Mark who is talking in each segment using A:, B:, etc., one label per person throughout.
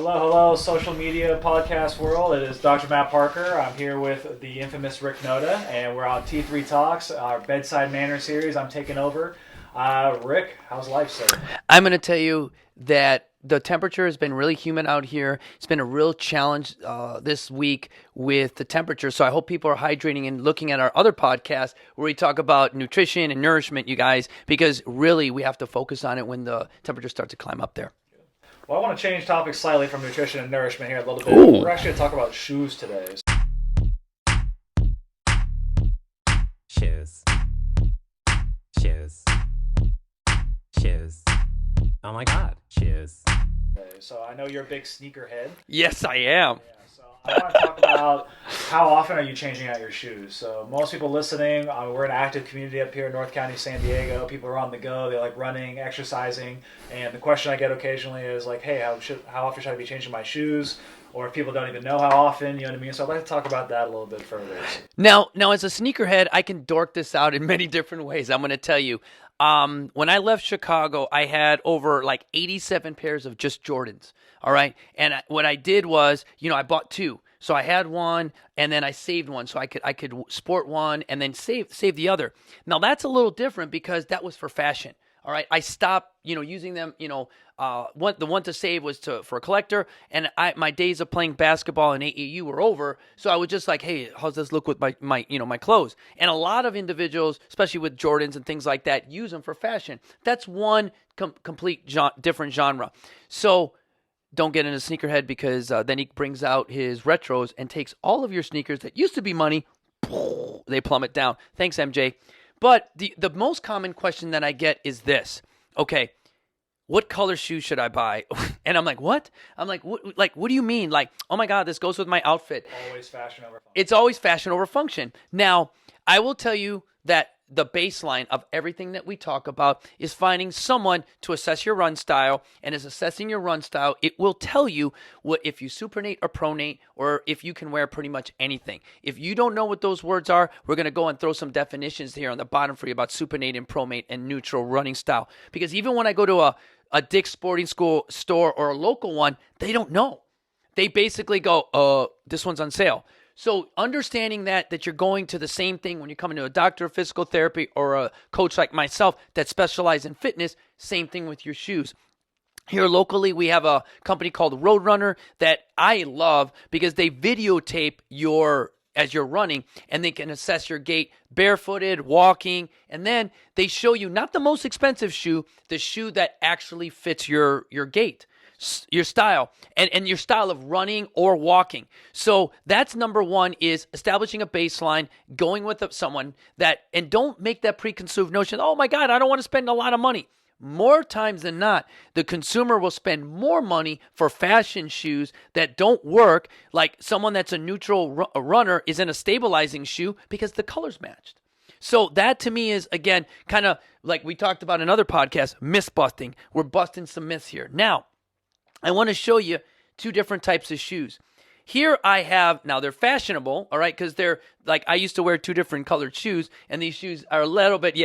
A: Hello, social media podcast world. It is Dr. Matt Parker. I'm here with the infamous Rick Noda, and we're on T3 Talks, our Bedside Manner series. I'm taking over. Rick, how's life, sir?
B: I'm going to tell you that the temperature has been really humid out here. It's been a real challenge this week with the temperature. So I hope people are hydrating and looking at our other podcast where we talk about nutrition and nourishment, you guys, because really we have to focus on it when the temperature starts to climb up there.
A: Well, I want to change topics slightly from nutrition and nourishment here a little bit.
B: Ooh.
A: We're actually going to talk about shoes today.
C: Shoes. Shoes. Shoes. Oh my god, shoes.
A: So I know you're a big sneakerhead.
B: Yes, I am.
A: Yeah, so I want to talk about how often are you changing out your shoes. So most people listening, we're an active community up here in North County, San Diego. People are on the go. They like running, exercising. And the question I get occasionally is like, hey, how often should I be changing my shoes? Or if people don't even know how often, you know what I mean? So I'd like to talk about that a little bit further.
B: Now, as a sneakerhead, I can dork this out in many different ways. I'm going to tell you. When I left Chicago, I had over like 87 pairs of just Jordans. All right. And what I did was, I bought two. So I had one and then I saved one so I could sport one and then save the other. Now that's a little different because that was for fashion. All right. I stopped, using them, the one to save was for a collector, and my days of playing basketball in AAU were over. So I was just like, hey, how's this look with my clothes? And a lot of individuals, especially with Jordans and things like that, use them for fashion. That's one complete different genre. So don't get into sneakerhead because then he brings out his retros and takes all of your sneakers that used to be money, they plummet down. Thanks, MJ. But the most common question that I get is this. Okay, what color shoes should I buy? And I'm like, what? I'm like, what do you mean? Like, oh my God, this goes with my outfit.
A: Always fashion over function.
B: It's always fashion over function. Now, I will tell you that the baseline of everything that we talk about is finding someone to assess your run style, and as assessing your run style, it will tell you what if you supinate or pronate, or if you can wear pretty much anything. If you don't know what those words are, we're going to go and throw some definitions here on the bottom for you about supinate and pronate and neutral running style. Because even when I go to a Dick's Sporting School store or a local one, they don't know. They basically go, this one's on sale. So understanding that you're going to the same thing when you're coming to a doctor of physical therapy or a coach like myself that specializes in fitness, same thing with your shoes. Here locally, we have a company called Roadrunner that I love because they videotape as you're running, and they can assess your gait barefooted, walking, and then they show you not the most expensive shoe, the shoe that actually fits your gait, your style, and your style of running or walking. So that's number one, is establishing a baseline, going with someone and don't make that preconceived notion, oh my God, I don't want to spend a lot of money. More times than not, the consumer will spend more money for fashion shoes that don't work, like someone that's a neutral runner is in a stabilizing shoe because the color's matched. So that to me is, again, kind of like we talked about in other podcasts, myth busting. We're busting some myths here. Now, I want to show you two different types of shoes. Here I have, now they're fashionable, all right, because they're like, I used to wear two different colored shoes, and these shoes are a little bit,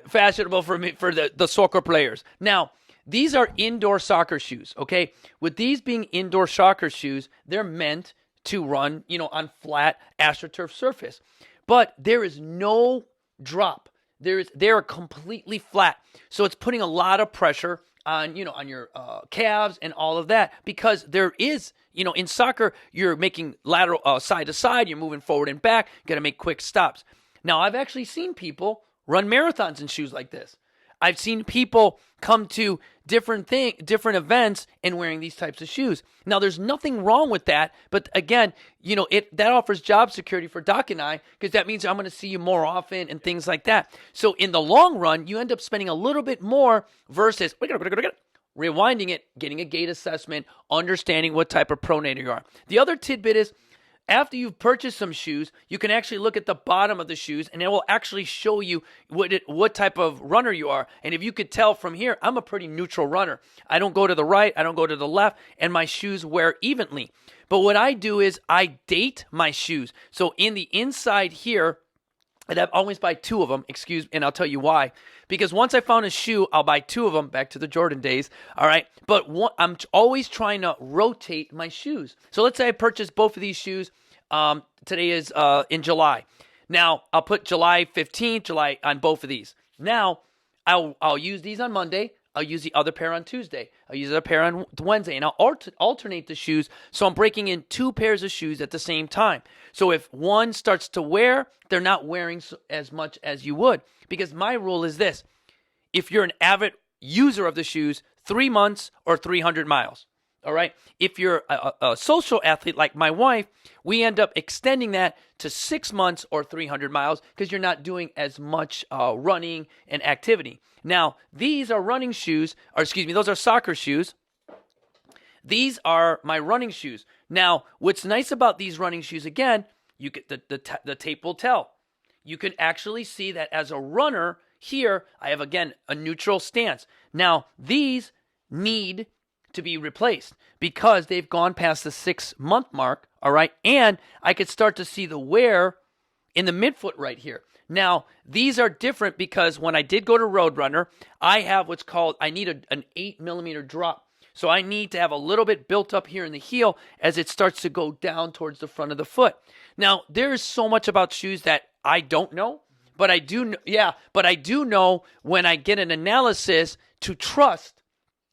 B: fashionable for me, for the soccer players. Now, these are indoor soccer shoes, okay? With these being indoor soccer shoes, they're meant to run, on flat AstroTurf surface. But there is no drop. They're completely flat. So it's putting a lot of pressure on your calves and all of that, because there is, in soccer, you're making lateral side to side, you're moving forward and back, got to make quick stops. Now, I've actually seen people run marathons in shoes like this. I've seen people come to different events and wearing these types of shoes. Now, there's nothing wrong with that, but again, that offers job security for Doc and I, because that means I'm going to see you more often and things like that. So in the long run, you end up spending a little bit more versus rewinding it, getting a gait assessment, understanding what type of pronator you are. The other tidbit is, after you've purchased some shoes, you can actually look at the bottom of the shoes, and it will actually show you what type of runner you are. And if you could tell from here, I'm a pretty neutral runner. I don't go to the right, I don't go to the left, and my shoes wear evenly. But what I do is I date my shoes. So in the inside here, And I always buy 2 of them, and I'll tell you why. Because once I found a shoe, I'll buy 2 of them, back to the Jordan days, all right? But I'm always trying to rotate my shoes. So let's say I purchased both of these shoes. Today is in July. Now, I'll put July 15th, July on both of these. Now, I'll use these on Monday. I'll use the other pair on Tuesday. I'll use the other pair on Wednesday. And I'll alternate the shoes. So I'm breaking in 2 pairs of shoes at the same time. So if one starts to wear, they're not wearing as much as you would. Because my rule is this. If you're an avid user of the shoes, 3 months or 300 miles. All right. If you're a social athlete like my wife, we end up extending that to 6 months or 300 miles because you're not doing as much running and activity. Now, these are running shoes, or excuse me, those are soccer shoes. These are my running shoes. Now, what's nice about these running shoes, again, you get the tape will tell. You can actually see that as a runner here, I have, again, a neutral stance. Now, these need to be replaced because they've gone past the 6-month mark, all right? And I could start to see the wear in the midfoot right here. Now, these are different because when I did go to Roadrunner, I have what's called, I need an 8mm drop. So I need to have a little bit built up here in the heel as it starts to go down towards the front of the foot. Now, there is so much about shoes that I don't know, but I do know when I get an analysis to trust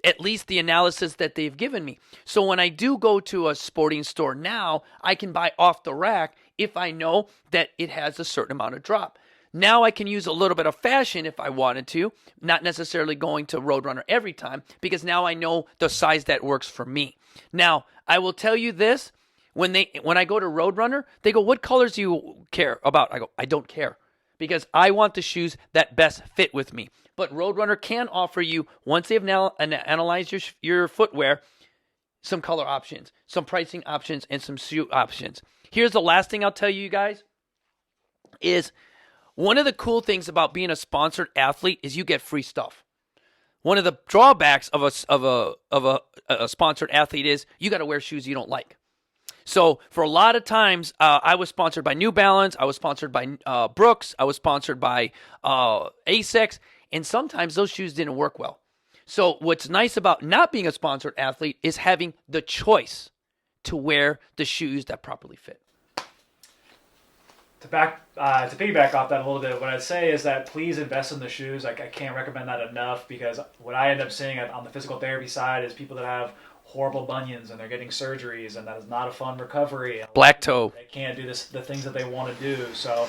B: at least the analysis that they've given me. So when I do go to a sporting store now, I can buy off the rack if I know that it has a certain amount of drop. Now I can use a little bit of fashion if I wanted to, not necessarily going to Roadrunner every time, because now I know the size that works for me. Now, I will tell you this, when I go to Roadrunner, they go, "What colors do you care about?" I go, "I don't care," because I want the shoes that best fit with me. But Roadrunner can offer you, once they've now analyzed your footwear, some color options, some pricing options, and some shoe options. Here's the last thing I'll tell you guys is one of the cool things about being a sponsored athlete is you get free stuff. One of the drawbacks of a sponsored athlete is you got to wear shoes you don't like. So for a lot of times, I was sponsored by New Balance, I was sponsored by Brooks, I was sponsored by Asics, and sometimes those shoes didn't work well. So what's nice about not being a sponsored athlete is having the choice to wear the shoes that properly fit.
A: To piggyback off that a little bit, what I'd say is that please invest in the shoes. I can't recommend that enough, because what I end up seeing on the physical therapy side is people that have horrible bunions and they're getting surgeries, and that is not a fun recovery. And
B: black toe.
A: They can't do the things that they want to do. So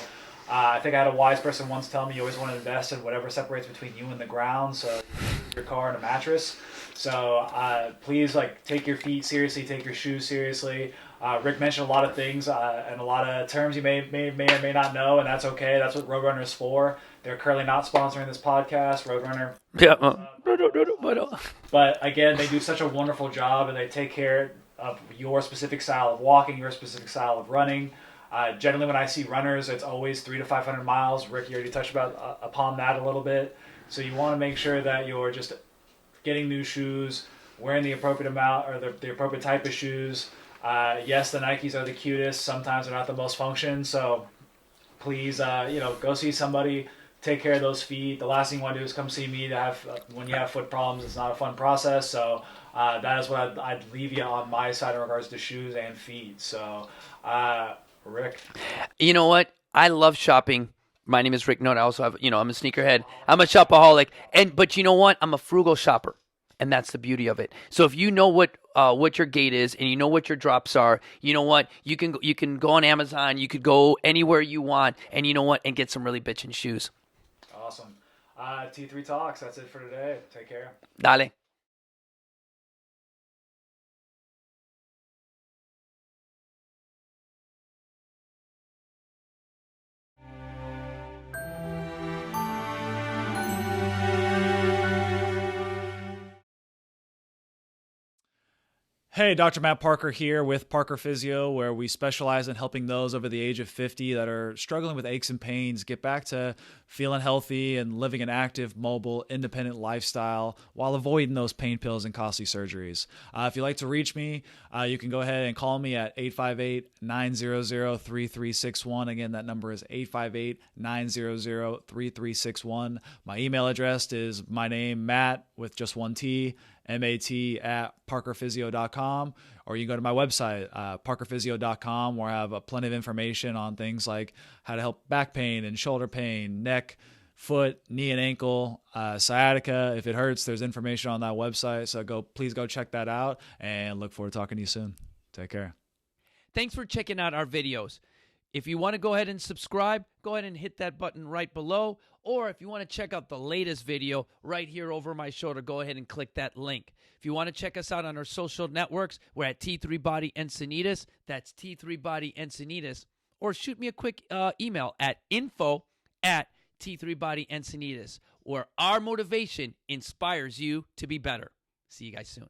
A: I think I had a wise person once tell me you always want to invest in whatever separates between you and the ground. So your car and a mattress. So please take your feet seriously, take your shoes seriously. Rick mentioned a lot of things and a lot of terms you may or may not know, and that's okay. That's what Roadrunner is for. They're currently not sponsoring this podcast. Roadrunner.
B: Yeah.
A: But again, they do such a wonderful job, and they take care of your specific style of walking, your specific style of running. Generally, when I see runners, it's always 300 to 500 miles. Rick, you already touched upon that a little bit. So you want to make sure that you're just getting new shoes, wearing the appropriate amount or the appropriate type of shoes. Yes, the Nikes are the cutest. Sometimes they're not the most function. So please, go see somebody. Take care of those feet. The last thing you want to do is come see me when you have foot problems. It's not a fun process. So that is what I'd leave you on my side in regards to shoes and feet. So, Rick.
B: You know what? I love shopping. My name is Rick Note. I also have, I'm a sneakerhead. I'm a shopaholic. But you know what? I'm a frugal shopper. And that's the beauty of it. So if you know what your gait is and you know what your drops are, you know what? You can go on Amazon. You could go anywhere you want. And you know what? And get some really bitchin' shoes.
A: Awesome. T3 Talks. That's it for today. Take care.
B: Dale.
A: Hey, Dr. Matt Parker here with Parker Physio, where we specialize in helping those over the age of 50 that are struggling with aches and pains get back to feeling healthy and living an active, mobile, independent lifestyle while avoiding those pain pills and costly surgeries. If you'd like to reach me, you can go ahead and call me at 858-900-3361. Again, that number is 858-900-3361. My email address is my name, Matt, with just one T, MAT@parkerphysio.com, or you can go to my website, parkerphysio.com, where I have plenty of information on things like how to help back pain and shoulder pain, neck, foot, knee and ankle, sciatica. If it hurts, there's information on that website. So please go check that out, and look forward to talking to you soon. Take care.
B: Thanks for checking out our videos. If you want to go ahead and subscribe, go ahead and hit that button right below. Or if you want to check out the latest video right here over my shoulder, go ahead and click that link. If you want to check us out on our social networks, we're at T3 Body Encinitas. That's T3 Body Encinitas. Or shoot me a quick email at info@T3 Body Encinitas, where our motivation inspires you to be better. See you guys soon.